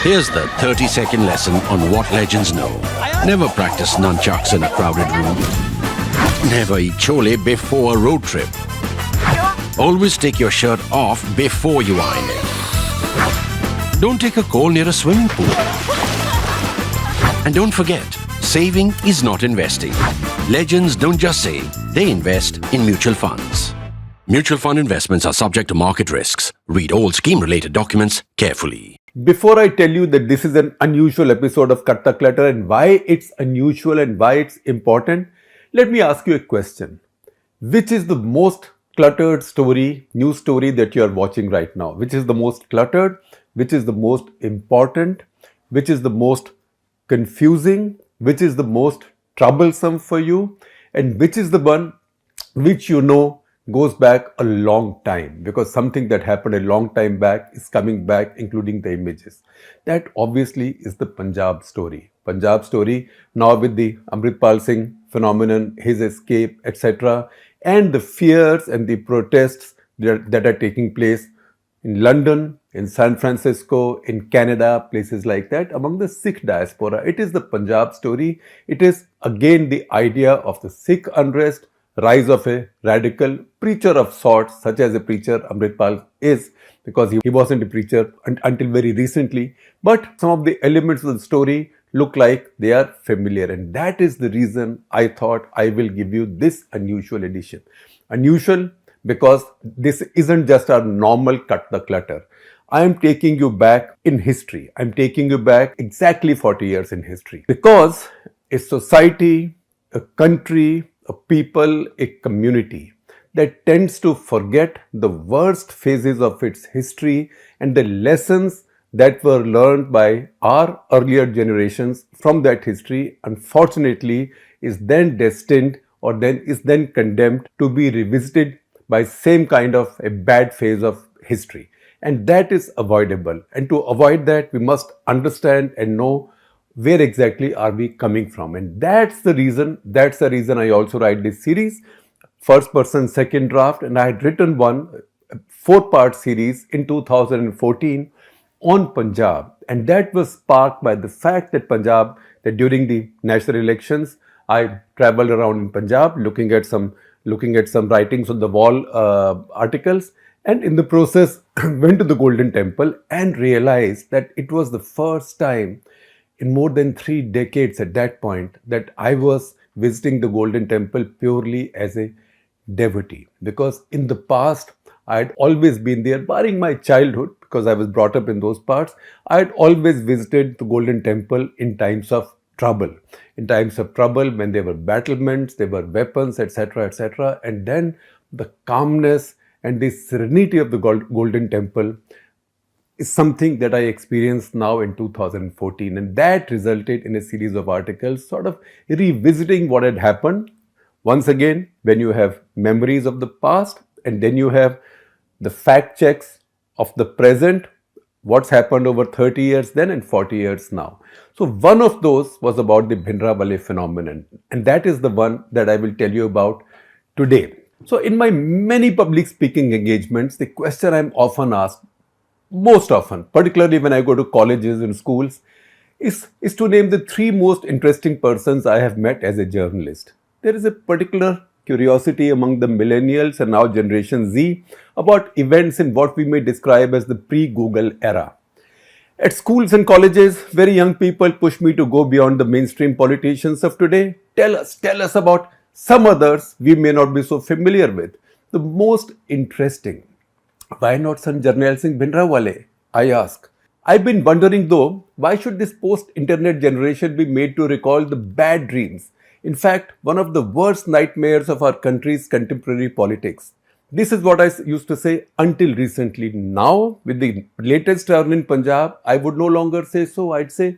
Here's the 30-second lesson on what legends know. Never practice nunchucks in a crowded room. Never eat chole before a road trip. Always take your shirt off before you iron it. Don't take a call near a swimming pool. And don't forget, saving is not investing. Legends don't just save, they invest in mutual funds. Mutual fund investments are subject to market risks. Read all scheme-related documents carefully. Before I tell you that this is an unusual episode of Cut the Clutter and why it's unusual and why it's important, let me ask you a question. Which is the most cluttered story, news story that you are watching right now? Which is the most cluttered? Which is the most important? Which is the most confusing? Which is the most troublesome for you? And which is the one which you know goes back a long time, because something that happened a long time back is coming back, including the images. That obviously is the Punjab story. Punjab story now with the Amritpal Singh phenomenon, his escape, etc. and the fears and the protests that are taking place in London, in San Francisco, in Canada, places like that, among the Sikh diaspora. It is the Punjab story. It is again the idea of the Sikh unrest, rise of a radical preacher of sorts, such as a preacher Amritpal is, because he wasn't a preacher until very recently. But some of the elements of the story look like they are familiar. And that is the reason I thought I will give you this unusual edition. Unusual because this isn't just our normal Cut the Clutter. I am taking you back in history. I'm taking you back exactly 40 years in history. Because a society, a country, a people, a community that tends to forget the worst phases of its history and the lessons that were learned by our earlier generations from that history, unfortunately, is then destined or then is then condemned to be revisited by same kind of a bad phase of history. And that is avoidable. And to avoid that, we must understand and know where exactly are we coming from. And that's the reason I also write this series, first person, second draft. And I had written one 4-part series in 2014 on Punjab. And that was sparked by the fact that that during the national elections, I traveled around in Punjab looking at some writings on the wall articles. And in the process, went to the Golden Temple and realized that it was the first time in more than 3 decades at that point that I was visiting the Golden Temple purely as a devotee. Because in the past, I had always been there, barring my childhood, because I was brought up in those parts. I had always visited the Golden Temple in times of trouble. In times of trouble, when there were battlements, there were weapons, etc., etc. And then the calmness and the serenity of the Golden Temple is something that I experienced now in 2014. And that resulted in a series of articles sort of revisiting what had happened. Once again, when you have memories of the past and then you have the fact checks of the present, what's happened over 30 years then and 40 years now. So one of those was about the Bhindranwale phenomenon. And that is the one that I will tell you about today. So in my many public speaking engagements, the question I'm often asked, most often, particularly when I go to colleges and schools, is to name the 3 most interesting persons I have met as a journalist. There is a particular curiosity among the millennials and now Generation Z about events in what we may describe as the pre-Google era. At schools and colleges, very young people push me to go beyond the mainstream politicians of today. Tell us about some others we may not be so familiar with. The most interesting. Why not son Jarnail Singh Bhindranwale? I ask. I've been wondering though, why should this post-internet generation be made to recall the bad dreams? In fact, one of the worst nightmares of our country's contemporary politics. This is what I used to say until recently. Now, with the latest turn in Punjab, I would no longer say so. I'd say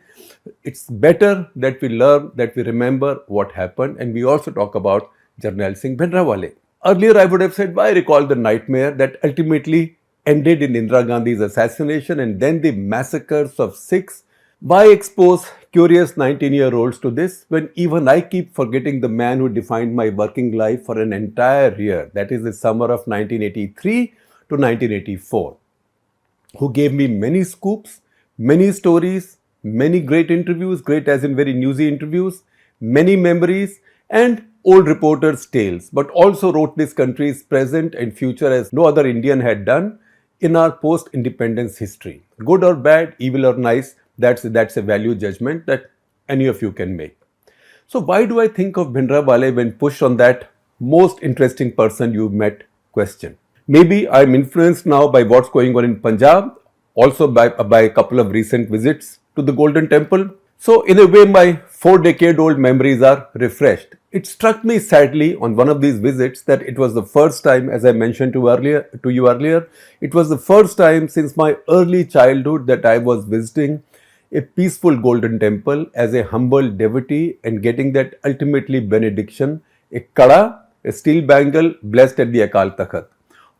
it's better that we learn, that we remember what happened, and we also talk about Jarnail Singh Bhindranwale. Earlier, I would have said, why recall the nightmare that ultimately ended in Indira Gandhi's assassination and then the massacres of Sikhs? Why expose curious 19-year-olds to this when even I keep forgetting the man who defined my working life for an entire year, that is the summer of 1983 to 1984, who gave me many scoops, Many stories, many great interviews, great as in very newsy interviews, many memories, and old reporters' tales, but also wrote this country's present and future as no other Indian had done in our post-independence history. Good or bad, evil or nice, that's a value judgment that any of you can make. So why do I think of Bhindranwale when pushed on that most interesting person you've met question? Maybe I'm influenced now by what's going on in Punjab, also by a couple of recent visits to the Golden Temple. So in a way, my 4-decade-old memories are refreshed. It struck me sadly on one of these visits that it was the first time, as I mentioned to you earlier, it was the first time since my early childhood that I was visiting a peaceful golden temple as a humble devotee and getting that ultimately benediction, a kada, a steel bangle blessed at the Akal Takhat.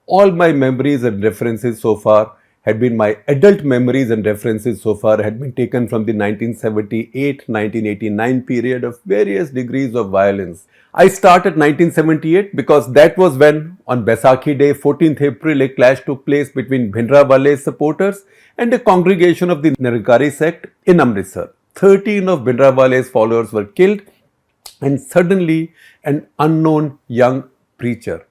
All my memories and references so far had been my adult memories and references so far had been taken from the 1978-1989 period of various degrees of violence. I start at 1978 because that was when on Baisakhi Day, 14th April, a clash took place between Bhindranwale's supporters and a congregation of the Nirkari sect in Amritsar. 13 of Bhindranwale's followers were killed and suddenly an unknown young preacher.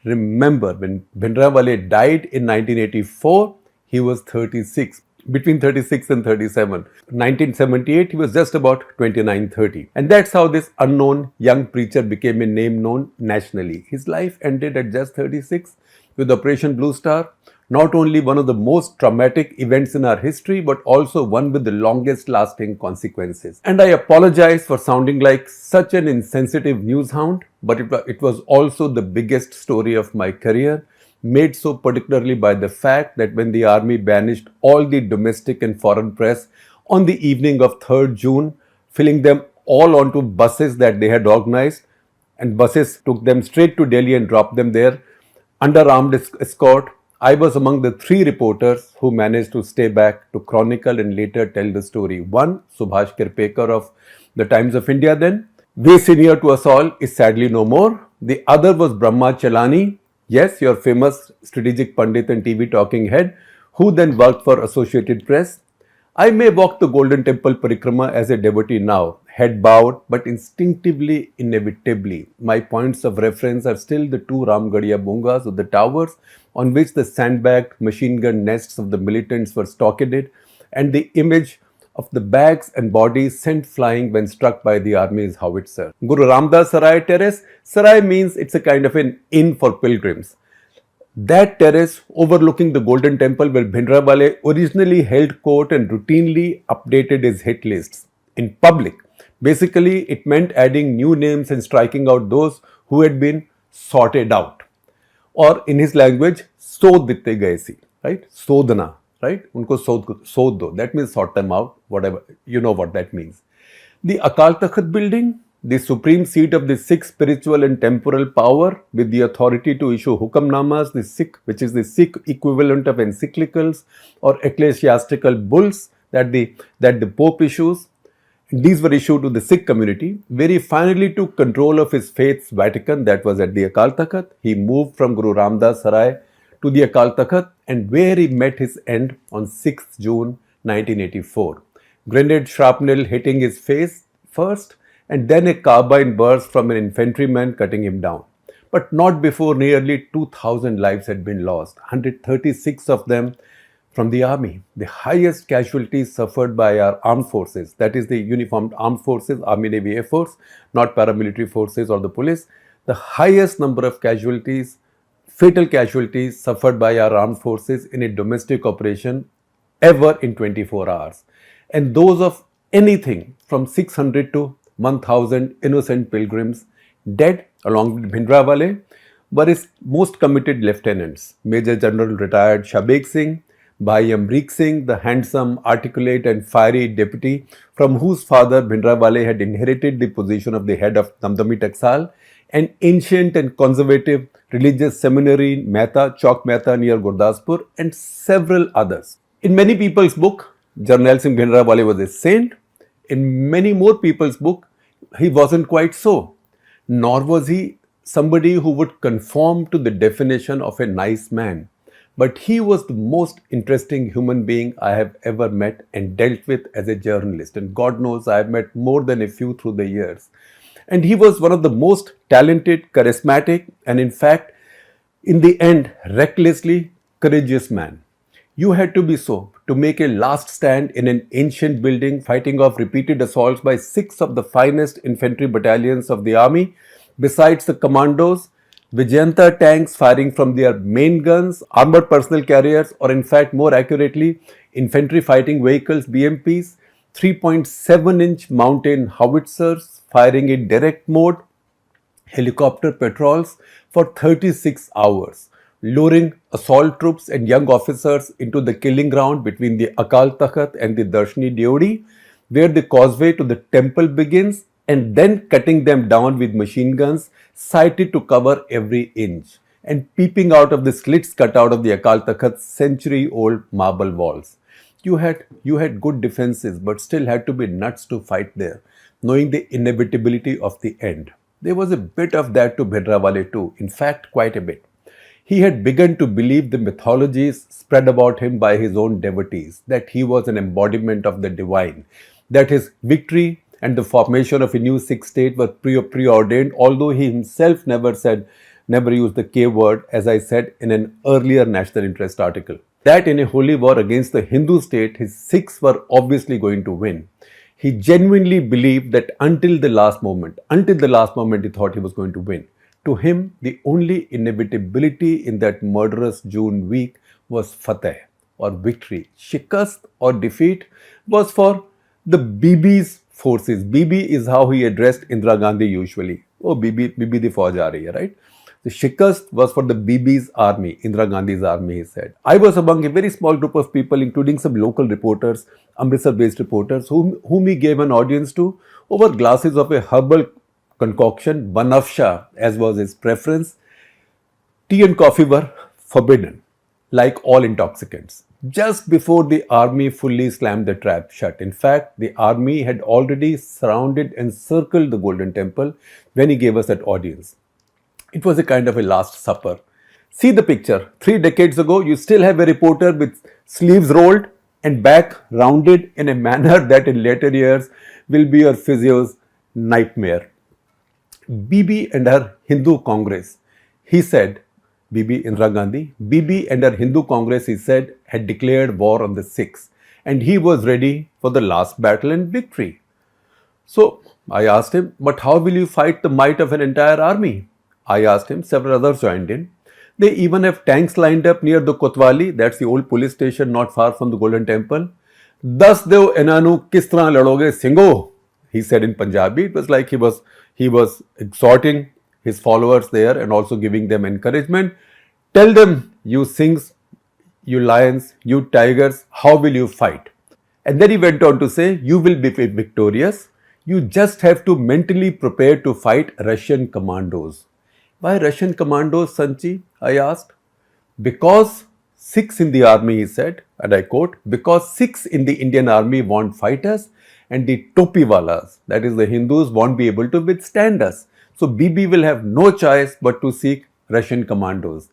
Remember, when Bhindranwale died in 1984, he was 36, between 36 and 37. 1978, he was just about 29-30. And that's how this unknown young preacher became a name known nationally. His life ended at just 36 with Operation Bluestar, not only one of the most traumatic events in our history, but also one with the longest lasting consequences. And I apologize for sounding like such an insensitive news hound, but it was also the biggest story of my career, made so particularly by the fact that when the army banished all the domestic and foreign press on the evening of 3rd June, filling them all onto buses that they had organized, and buses took them straight to Delhi and dropped them there under armed escort. I was among the 3 reporters who managed to stay back to chronicle and later tell the story. One, Subhash Kirpekar of the Times of India then, way senior to us all, is sadly no more. The other was Brahma Chalani, yes, your famous strategic pundit and TV talking head, who then worked for Associated Press. I may walk the Golden Temple Parikrama as a devotee now, head bowed, but instinctively, inevitably, my points of reference are still the 2 Ramgarhia bungas of the towers on which the sandbagged machine gun nests of the militants were stockaded, and the image of the bags and bodies sent flying when struck by the army's howitzer. Guru Ramdas Sarai Terrace, Sarai means it's a kind of an inn for pilgrims. That terrace overlooking the Golden Temple where Bhindranwale originally held court and routinely updated his hit lists in public. Basically, it meant adding new names and striking out those who had been sorted out. Or in his language, sod ditte gaye si, right? Sodna, right? Unko sod do. That means sort them out, whatever. You know what that means. The Akal Takhat building, the supreme seat of the Sikh spiritual and temporal power with the authority to issue hukamnamas, the Sikh, which is the Sikh equivalent of encyclicals or ecclesiastical bulls that the Pope issues. These were issued to the Sikh community, where he finally took control of his faith's Vatican, that was at the Akal Takhat. He moved from Guru Ramdas Sarai to the Akal Takhat, and where he met his end on 6th June 1984. Grenade shrapnel hitting his face first, and then a carbine burst from an infantryman cutting him down. But not before nearly 2,000 lives had been lost, 136 of them from the army. The highest casualties suffered by our armed forces, that is the uniformed armed forces, Army, Navy, Air Force, not paramilitary forces or the police. The highest number of casualties, fatal casualties suffered by our armed forces in a domestic operation ever in 24 hours. And those of anything from 600 to 1,000 innocent pilgrims dead along with Bhindranwale were his most committed lieutenants, Major General retired Shabeg Singh, Bhai Amrik Singh, the handsome, articulate and fiery deputy from whose father Bhindranwale had inherited the position of the head of Damdami Taksal, an ancient and conservative religious seminary in Mehta, Chowk Mehta near Gurdaspur, and several others. In many people's book, Jarnail Singh Bhindranwale was a saint. In many more people's book, he wasn't quite so. Nor was he somebody who would conform to the definition of a nice man. But he was the most interesting human being I have ever met and dealt with as a journalist. And God knows I have met more than a few through the years. And he was one of the most talented, charismatic, and in fact, in the end, recklessly courageous man. You had to be so to make a last stand in an ancient building, fighting off repeated assaults by six of the finest infantry battalions of the army, besides the commandos, Vijayanta tanks firing from their main guns, armored personnel carriers, or in fact, more accurately, infantry fighting vehicles, BMPs, 3.7-inch mountain howitzers firing in direct mode, helicopter patrols for 36 hours, luring assault troops and young officers into the killing ground between the Akal Takht and the Darshni Deodi, where the causeway to the temple begins, and then cutting them down with machine guns sighted to cover every inch, and peeping out of the slits cut out of the Akal Takht's century-old marble walls. You had good defenses, but still had to be nuts to fight there, knowing the inevitability of the end. There was a bit of that to Bhindranwale too, in fact, quite a bit. He had begun to believe the mythologies spread about him by his own devotees, that he was an embodiment of the divine, that his victory and the formation of a new Sikh state were preordained, although he himself never used the K word, as I said in an earlier national interest article. That in a holy war against the Hindu state, his Sikhs were obviously going to win. He genuinely believed that until the last moment, he thought he was going to win. To him, the only inevitability in that murderous June week was fateh, or victory. Shikast, or defeat, was for the BB's forces. BB is how he addressed Indira Gandhi usually. Oh, BB the Fauj aa rahi hai, right? The shikast was for the BB's army, Indira Gandhi's army, he said. I was among a very small group of people, including some local reporters, Amritsar-based reporters, whom he gave an audience to over glasses of a herbal concoction, banafsha, as was his preference. Tea and coffee were forbidden, like all intoxicants. Just before the army fully slammed the trap shut. In fact, the army had already surrounded and circled the Golden Temple when he gave us that audience. It was a kind of a last supper. See the picture. 3 decades ago, you still have a reporter with sleeves rolled and back rounded in a manner that in later years will be your physio's nightmare. Bibi and her Hindu Congress, he said, Bibi Indira Gandhi, Bibi and her Hindu Congress, he said, had declared war on the Sikhs, and he was ready for the last battle and victory. So I asked him, but how will you fight the might of an entire army? I asked him, several others joined in. They even have tanks lined up near the Kotwali, that's the old police station not far from the Golden Temple. Das dev enanu kis tarah ladoge Singho, he said in Punjabi. It was like he was exhorting his followers there and also giving them encouragement. Tell them, you Singhs, you lions, you tigers, how will you fight? And then he went on to say, you will be victorious. You just have to mentally prepare to fight Russian commandos. Why Russian commandos, Sanchi? I asked. Because Sikhs in the army, he said, and I quote, because Sikhs in the Indian army want fighters and the topiwalas, that is the Hindus, won't be able to withstand us. So Bibi will have no choice but to seek Russian commandos.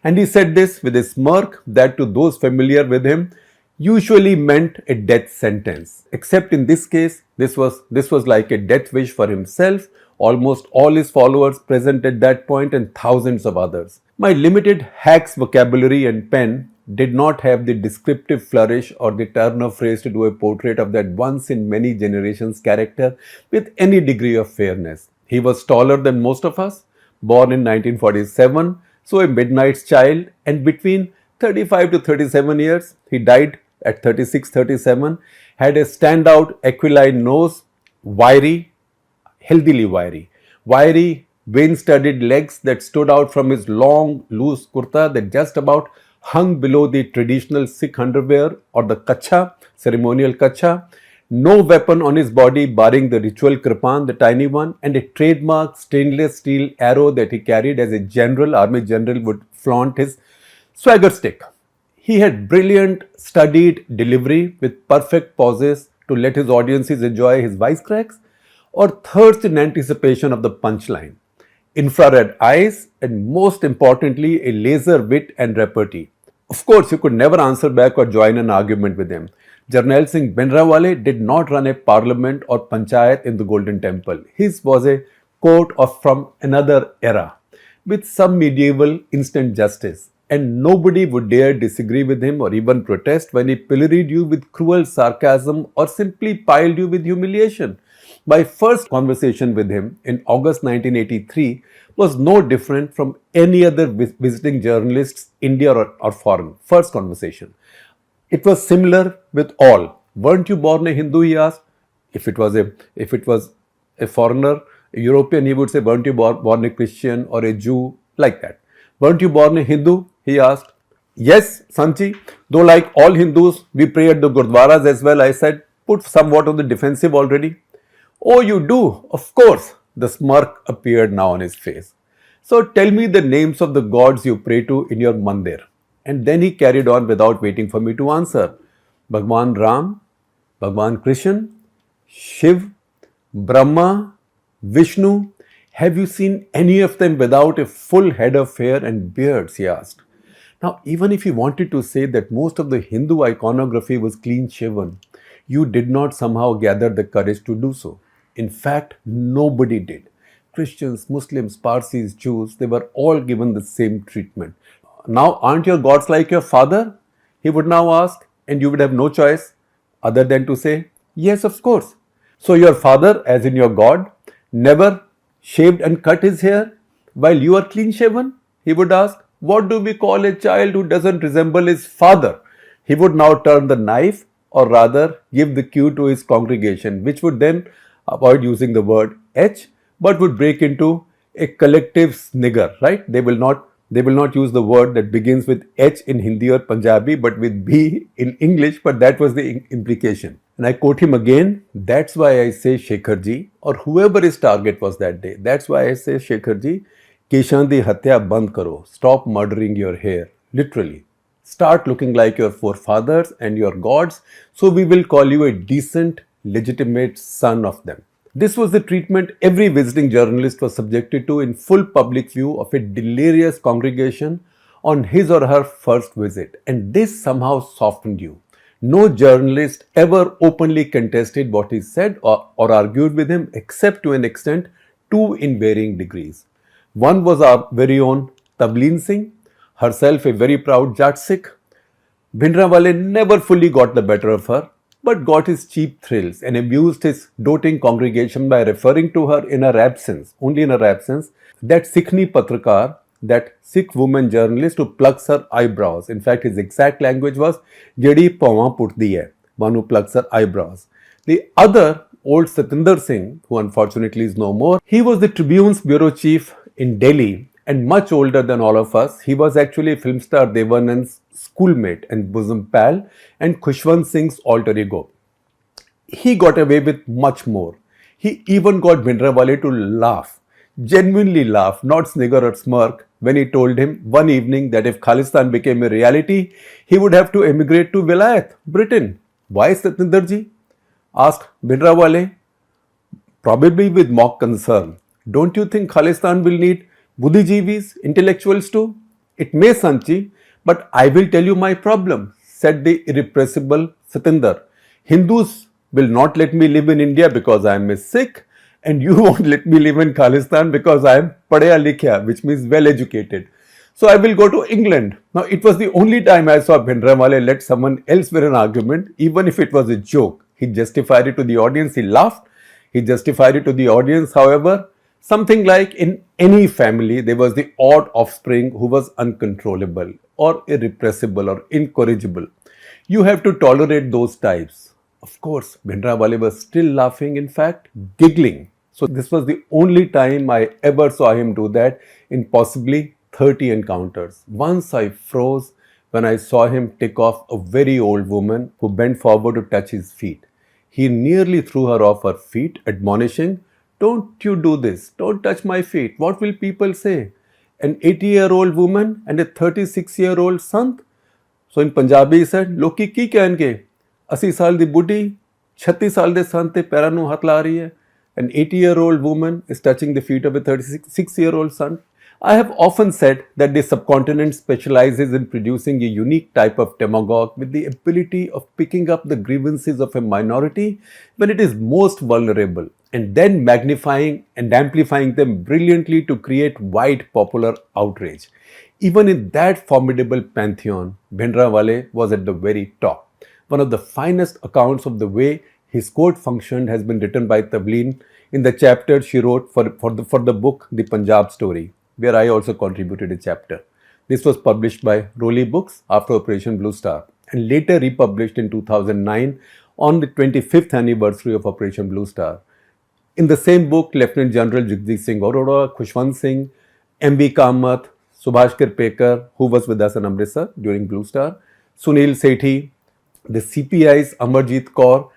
And he said this with a smirk that to those familiar with him usually meant a death sentence. Except in this case, this was like a death wish for himself, almost all his followers present at that point, and thousands of others. My limited hack's vocabulary and pen did not have the descriptive flourish or the turn of phrase to do a portrait of that once in many generations character with any degree of fairness. He was taller than most of us, born in 1947, so a midnight's child, and between 35 to 37 years, he died at 36-37, had a standout aquiline nose, wiry, healthily wiry, vein-studded legs that stood out from his long, loose kurta that just about hung below the traditional Sikh underwear or the kacha, ceremonial kacha, no weapon on his body barring the ritual kripan, the tiny one, and a trademark stainless steel arrow that he carried as a general, army general would flaunt his swagger stick. He had brilliant, studied delivery with perfect pauses to let his audiences enjoy his wisecracks or thirst in anticipation of the punchline. Infrared eyes, and most importantly, a laser wit and repartee. Of course, you could never answer back or join an argument with him. Jarnail Singh Bhindranwale did not run a parliament or panchayat in the Golden Temple. His was a court of from another era with some medieval instant justice. And nobody would dare disagree with him or even protest when he pilloried you with cruel sarcasm or simply piled you with humiliation. My first conversation with him in August 1983 was no different from any other visiting journalists, India or foreign. First conversation. It was similar with all. Weren't you born a Hindu? He asked. If it was a foreigner, a European, he would say, weren't you born a Christian or a Jew? Like that. Weren't you born a Hindu? He asked. Yes, Sanchi. Though like all Hindus, we pray at the Gurdwaras as well. I said, put somewhat on the defensive already. Oh, you do? Of course. The smirk appeared now on his face. So tell me the names of the gods you pray to in your mandir. And then he carried on without waiting for me to answer. Bhagwan Ram, Bhagwan Krishna, Shiv, Brahma, Vishnu. Have you seen any of them without a full head of hair and beards? He asked. Now, even if you wanted to say that most of the Hindu iconography was clean shaven, you did not somehow gather the courage to do so. In fact, nobody did. Christians, Muslims, Parsis, Jews, they were all given the same treatment. Now, aren't your gods like your father? He would now ask, and you would have no choice other than to say, yes, of course. So your father, as in your God, never shaved and cut his hair while you are clean shaven? He would ask, what do we call a child who doesn't resemble his father? He would now turn the knife or rather give the cue to his congregation, which would then avoid using the word H, but would break into a collective snigger, right? They will not use the word that begins with H in Hindi or Punjabi, but with B in English, but that was the implication. And I quote him again, that's why I say Shekharji, or whoever his target was that day, that's why I say Shekharji, Keshan di hatya band karo, stop murdering your hair, literally. Start looking like your forefathers and your gods, so we will call you a decent, legitimate son of them. This was the treatment every visiting journalist was subjected to in full public view of a delirious congregation on his or her first visit. And this somehow softened you. No journalist ever openly contested what he said or argued with him except to an extent, two in varying degrees. One was our very own Jarnail Singh, herself a very proud Jat Sikh. Bhindranwale never fully got the better of her, but got his cheap thrills and amused his doting congregation by referring to her in her absence, only in her absence, that Sikhni Patrakar, that Sikh woman journalist who plucks her eyebrows. In fact, his exact language was, Jedi pawa putdi hai, one who plucks her eyebrows. The other, old Satinder Singh, who unfortunately is no more, he was the Tribune's bureau chief in Delhi and much older than all of us. He was actually film star Devanand's schoolmate and bosom pal and Khushwant Singh's alter ego. He got away with much more. He even got Bhindranwale to laugh, genuinely laugh, not snigger or smirk, when he told him one evening that if Khalistan became a reality, he would have to emigrate to Vilayat, Britain. Why, Satinderji? Asked Bhindranwale, probably with mock concern. Don't you think Khalistan will need Buddhijeevis, intellectuals too? It may, Sanchi, but I will tell you my problem, said the irrepressible Satinder. Hindus will not let me live in India because I am a Sikh, and you won't let me live in Khalistan because I am padhya likhya, which means well educated. So I will go to England. Now, it was the only time I saw Bhindranwale let someone else win an argument, even if it was a joke. He justified it to the audience, he laughed. He justified it to the audience, however, something like in any family, there was the odd offspring who was uncontrollable or irrepressible or incorrigible. You have to tolerate those types. Of course, Bhindranwale was still laughing, in fact, giggling. So this was the only time I ever saw him do that in possibly 30 encounters. Once I froze when I saw him tick off a very old woman who bent forward to touch his feet. He nearly threw her off her feet, admonishing, don't you do this. Don't touch my feet. What will people say? An 80-year-old woman and a 36-year-old sant? So in Punjabi he said, Loki ki ਕਹਿਣਗੇ? 80 ਸਾਲ ਦੀ ਬੁੱਢੀ 36 ਸਾਲ ਦੇ ਸੰਤ ਤੇ ਪੈਰਾਂ ਨੂੰ ਹੱਥ ਲਾ ਰਹੀ ਹੈ. An 80-year-old woman is touching the feet of a 36-year-old son. I have often said that the subcontinent specializes in producing a unique type of demagogue with the ability of picking up the grievances of a minority when it is most vulnerable and then magnifying and amplifying them brilliantly to create wide popular outrage. Even in that formidable pantheon, Bhindranwale was at the very top. One of the finest accounts of the way his court functioned has been written by Tavleen in the chapter she wrote for the book The Punjab Story, where I also contributed a chapter. This was published by Rowley Books after Operation Bluestar and later republished in 2009 on the 25th anniversary of Operation Bluestar. In the same book, Lieutenant General Jagdeep Singh Arora, Khushwant Singh, M.V. Kamath, Subhash Kirpekar, who was with us in Amritsar during Bluestar, Sunil Sethi, the CPI's Amarjit Kaur,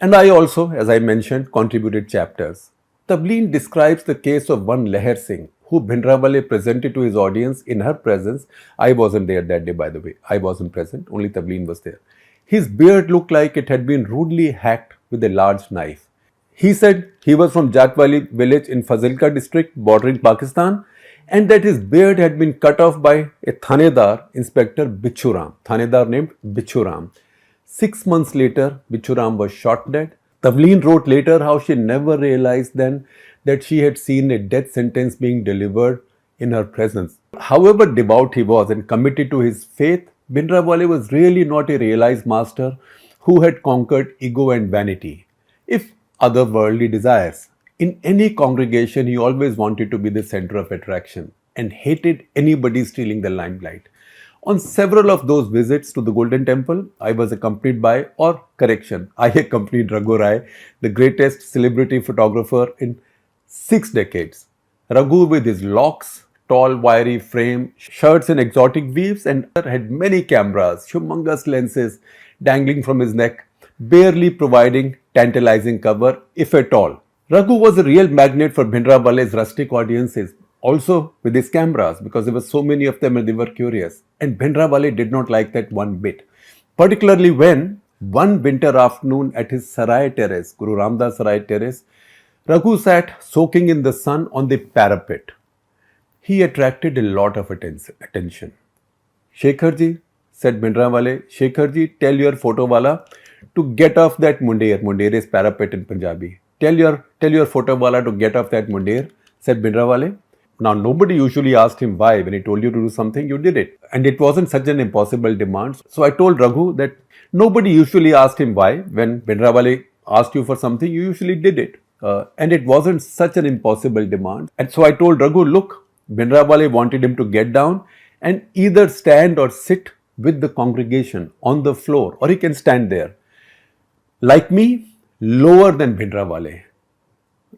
and I also, as I mentioned, contributed chapters. Tavleen describes the case of one Leher Singh, who Bhindranwale presented to his audience in her presence. I wasn't there that day, by the way. I wasn't present, only Tavleen was there. His beard looked like it had been rudely hacked with a large knife. He said he was from Jatwali village in Fazilka district bordering Pakistan and that his beard had been cut off by a Thanedar, Inspector Bichuram, Thanedar named Bichuram. 6 months later, Bichuram was shot dead. Tavleen wrote later how she never realized then that she had seen a death sentence being delivered in her presence. However devout he was and committed to his faith, Bhindranwale was really not a realized master who had conquered ego and vanity, if otherworldly desires. In any congregation, he always wanted to be the center of attraction and hated anybody stealing the limelight. On several of those visits to the Golden Temple, I was accompanied by, or correction, I accompanied Raghu Rai, the greatest celebrity photographer in 6 decades. Raghu, with his locks, tall wiry frame, shirts in exotic weaves, and had many cameras, humongous lenses dangling from his neck, barely providing tantalizing cover, if at all. Raghu was a real magnet for Bhindranwale's rustic audiences, also with his cameras, because there were so many of them and they were curious. And Bhindranwale did not like that one bit. Particularly when, one winter afternoon at his Sarai terrace, Guru Ramdas Sarai terrace, Raghu sat soaking in the sun on the parapet. He attracted a lot of attention. Shekharji, said Bhindranwale, Shekharji, tell your photo wala to get off that mundair. Mundair is parapet in Punjabi. Tell your photo wala to get off that mundair, said Bhindranwale. Now, nobody usually asked him why. When he told you to do something, you did it. And it wasn't such an impossible demand. So I told Raghu that nobody usually asked him why. When Bhindranwale asked you for something, you usually did it. And it wasn't such an impossible demand. And so I told Raghu, look, Bhindranwale wanted him to get down and either stand or sit with the congregation on the floor, or he can stand there. Like me, lower than Bhindranwale.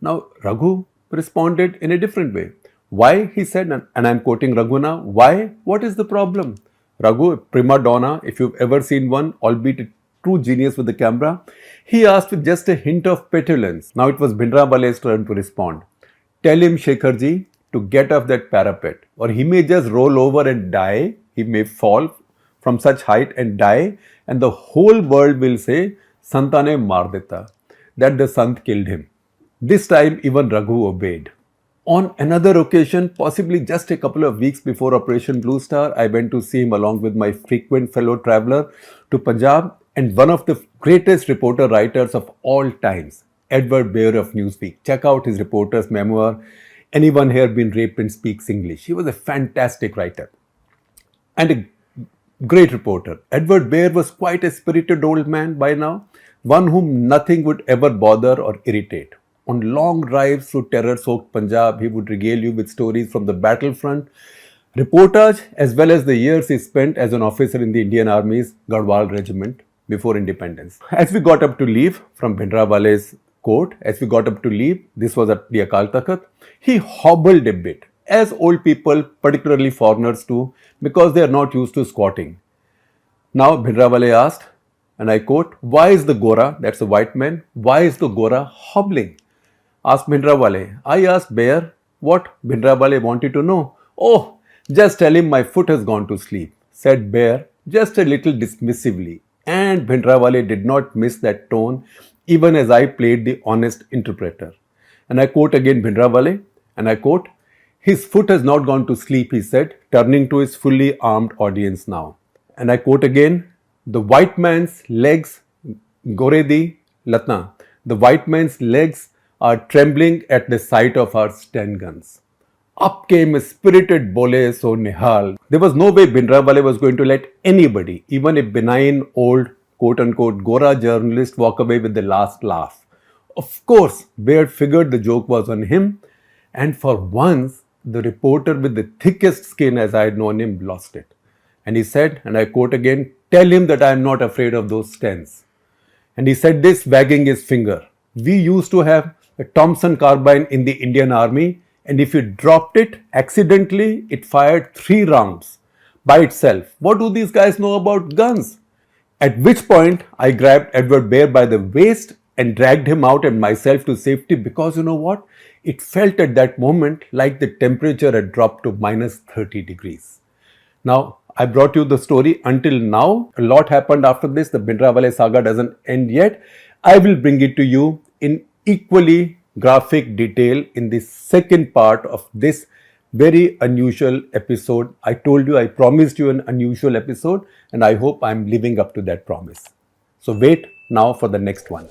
Now, Raghu responded in a different way. Why, he said, and I'm quoting Raghu now, why? What is the problem? Raghu, a prima donna, if you've ever seen one, albeit a true genius with the camera, he asked with just a hint of petulance. Now it was Bhindranwale's turn to respond. Tell him, Shekharji, to get off that parapet, or he may just roll over and die. He may fall from such height and die, and the whole world will say, Santane maar deta, that the Sant killed him. This time even Raghu obeyed. On another occasion, possibly just a couple of weeks before Operation Bluestar, I went to see him along with my frequent fellow traveler to Punjab and one of the greatest reporter writers of all times, Edward Baer of Newsweek. Check out his reporter's memoir, Anyone Here Been Raped and Speaks English. He was a fantastic writer and a great reporter. Edward Baer was quite a spirited old man by now, one whom nothing would ever bother or irritate. On long drives through terror-soaked Punjab, he would regale you with stories from the battlefront, reportage, as well as the years he spent as an officer in the Indian Army's Garhwal Regiment before independence. As we got up to leave from Bhindranwale's court, this was at the Akal Takht, he hobbled a bit, as old people, particularly foreigners do, because they are not used to squatting. Now Bhindranwale asked, and I quote, why is the Gora, that's a white man, why is the Gora hobbling? Asked Bhindranwale. I asked Baer what Bhindranwale wanted to know. Oh, just tell him my foot has gone to sleep, said Baer just a little dismissively. And Bhindranwale did not miss that tone even as I played the honest interpreter. And I quote again Bhindranwale, and I quote, His foot has not gone to sleep, he said, turning to his fully armed audience now. And I quote again, the white man's legs, Goredi Latna, the white man's legs are trembling at the sight of our Sten guns. Up came a spirited Bole so Nihal. There was no way Bhindranwale was going to let anybody, even a benign old quote-unquote Gora journalist, walk away with the last laugh. Of course, Baird figured the joke was on him, and for once, the reporter with the thickest skin as I had known him lost it. And he said, and I quote again, tell him that I am not afraid of those Stens. And he said this wagging his finger. We used to have a Thompson carbine in the Indian Army, and if you dropped it accidentally, it fired 3 rounds by itself. What do these guys know about guns? At which point, I grabbed Edward Baird by the waist and dragged him out and myself to safety because you know what? It felt at that moment like the temperature had dropped to minus 30 degrees. Now, I brought you the story until now. A lot happened after this. The Bhindranwale saga doesn't end yet. I will bring it to you in equally graphic detail in the second part of this very unusual episode. I told you, I promised you an unusual episode, and I hope I'm living up to that promise. So wait now for the next one.